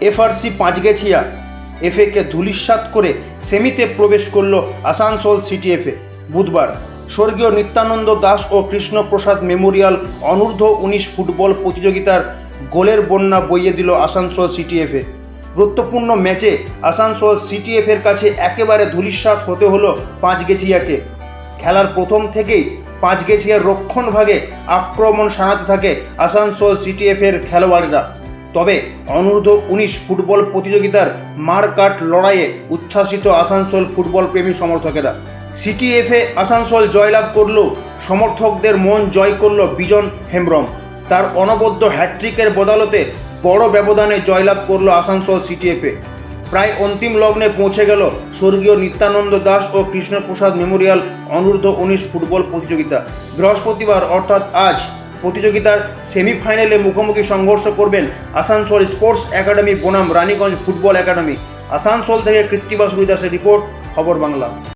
FRC পাঁচগেছিয়া এফএকে ধূলিসাৎ করে সেমিতে প্রবেশ করল আসানসোল সিটিএফএ। বুধবার স্বর্গীয় নিত্যানন্দ দাস ও কৃষ্ণপ্রসাদ মেমোরিয়াল অনূর্ধ্ব-19 ফুটবল প্রতিযোগিতার গোলের বন্যা বইয়ে দিল আসানসোল সিটিএফএ। গুরুত্বপূর্ণ ম্যাচে আসানসোল সিটিএফের কাছে একেবারে ধূলিসাৎ হতে হলো পাঁচগেছিয়াকে। খেলার প্রথম থেকেই পাঁচগেছিয়ার রক্ষণভাগে আক্রমণ শানাতে থাকে আসানসোল সিটিএফের খেলোয়াড়েরা। তবে অনূর্ধ্ব-19 ফুটবল প্রতিযোগিতার মারকাট লড়াইয়ে উচ্ছ্বাসিত আসানসোল ফুটবল প্রেমী সমর্থকেরা। সিটিএফএ আসানসোল জয়লাভ করলেও সমর্থকদের মন জয় করল বিজন হেমব্রম। তার অনবদ্য হ্যাট্রিকের বদৌলতে বড় ব্যবধানে জয়লাভ করল আসানসোল সিটিএফএ। প্রায় অন্তিম লগ্নে পৌঁছে গেল স্বর্গীয় নিত্যানন্দ দাস ও কৃষ্ণপ্রসাদ মেমোরিয়াল অনূর্ধ্ব-19 ফুটবল প্রতিযোগিতা। বৃহস্পতিবার অর্থাৎ আজ প্রতিযোগিতার সেমিফাইনালে মুখোমুখি সংঘর্ষ করবেন আসানসোল স্পোর্টস একাডেমি বনাম রানীগঞ্জ ফুটবল একাডেমি। আসানসোল থেকে কৃত্তিবাস রুইদাসের রিপোর্ট, খবর বাংলা।